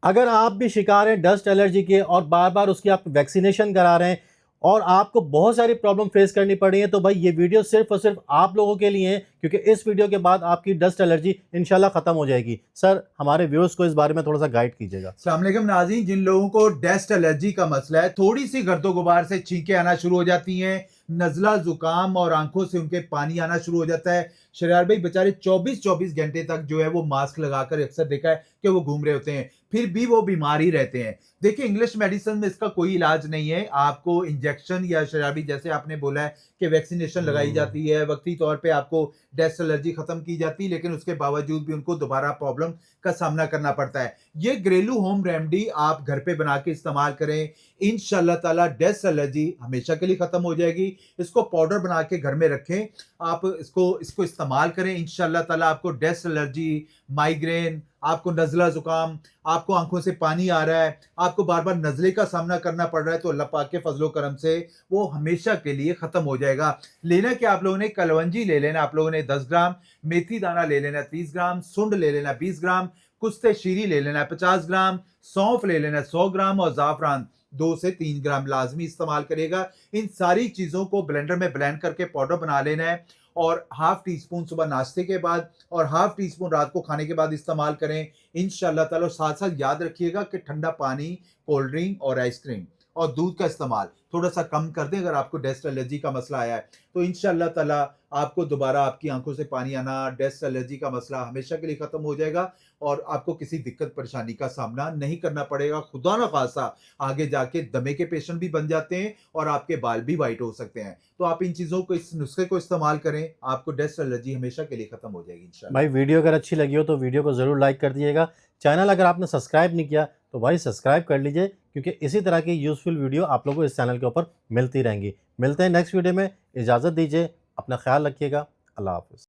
अगर आप भी शिकार हैं डस्ट एलर्जी के और बार बार उसकी आप वैक्सीनेशन करा रहे हैं और आपको बहुत सारी प्रॉब्लम फेस करनी पड़ रही है, तो भाई ये वीडियो सिर्फ और सिर्फ आप लोगों के लिए है, क्योंकि इस वीडियो के बाद आपकी डस्ट एलर्जी इंशाल्लाह खत्म हो जाएगी। सर, हमारे व्यूअर्स को इस बारे में थोड़ा सा गाइड कीजिएगा। अस्सलाम वालेकुम नाज़रीन, जिन लोगों को डस्ट एलर्जी का मसला है, थोड़ी सी गर्दो गुबार से छींकें आना शुरू हो जाती हैं, नज़ला जुकाम और आंखों से उनके पानी आना शुरू हो जाता है। शरियार भाई बेचारे 24-24 घंटे तक जो है वो मास्क लगाकर अक्सर देखा है कि वो घूम रहे होते हैं, फिर भी वो बीमार ही रहते हैं। देखिए, इंग्लिश मेडिसिन में इसका कोई इलाज नहीं है। आपको इंजेक्शन या शरियार भाई जैसे आपने बोला है कि वैक्सीनेशन लगाई जाती है, वक्ती तौर पे आपको डस्ट एलर्जी खत्म की जाती है, लेकिन उसके बावजूद भी उनको दोबारा प्रॉब्लम का सामना करना पड़ता है। ये घरेलू होम रेमेडी आप घर पे बना के इस्तेमाल करें, इंशाल्लाह ताला डस्ट एलर्जी हमेशा के लिए खत्म हो जाएगी। इसको पाउडर बना के घर में रखें, आप इसको इस्तेमाल करें, इंशाल्लाह ताला आपको डस्ट एलर्जी, माइग्रेन, आपको नज़ला जुकाम, आपको आंखों से पानी आ रहा है, आपको बार बार नज़ले का सामना करना पड़ रहा है, तो अल्लाह पाक के फजलो करम से वो हमेशा के लिए खत्म हो जाएगा। लेना क्या, आप लोगों ने कलवंजी ले लेना, आप लोगों ने 10 ग्राम, मेथी दाना ले लेना 30 ग्राम, सुंड ले लेना 20 ग्राम, कुश्ते शीरी ले लेना 50 ग्राम, सौंफ ले लेना 100 ग्राम और ज़ाफ़रान 2 से 3 ग्राम लाजमी इस्तेमाल करेगा। इन सारी चीज़ों को ब्लेंडर में ब्लेंड करके पाउडर बना लेना है और हाफ टी स्पून सुबह नाश्ते के बाद और हाफ टी स्पून रात को खाने के बाद इस्तेमाल करें, इंशाल्लाह ताला। साथ साथ याद रखिएगा कि ठंडा पानी, कोल्ड ड्रिंक और आइसक्रीम और दूध का इस्तेमाल थोड़ा सा कम कर दें अगर आपको डस्ट एलर्जी का मसला आया है, तो इंशाल्लाह ताला आपको दोबारा आपकी आंखों से पानी आना, डस्ट एलर्जी का मसला हमेशा के लिए खत्म हो जाएगा और आपको किसी दिक्कत परेशानी का सामना नहीं करना पड़ेगा। खुदा ना खासा आगे जाके दमे के पेशेंट भी बन जाते हैं और आपके बाल भी वाइट हो सकते हैं। तो आप इन चीज़ों को, इस नुस्खे को इस्तेमाल करें, आपको डस्ट एलर्जी हमेशा के लिए खत्म हो जाएगी इंशाल्लाह। भाई, वीडियो अगर अच्छी लगी हो तो वीडियो को ज़रूर लाइक कर दीजिएगा। चैनल अगर आपने सब्सक्राइब नहीं किया तो भाई सब्सक्राइब कर लीजिए, क्योंकि इसी तरह की यूज़फुल वीडियो आप लोगों को इस चैनल के ऊपर मिलती रहेंगी। मिलते हैं नेक्स्ट वीडियो में, इजाज़त दीजिए, अपना ख्याल रखिएगा। अल्लाह हाफ़िज़।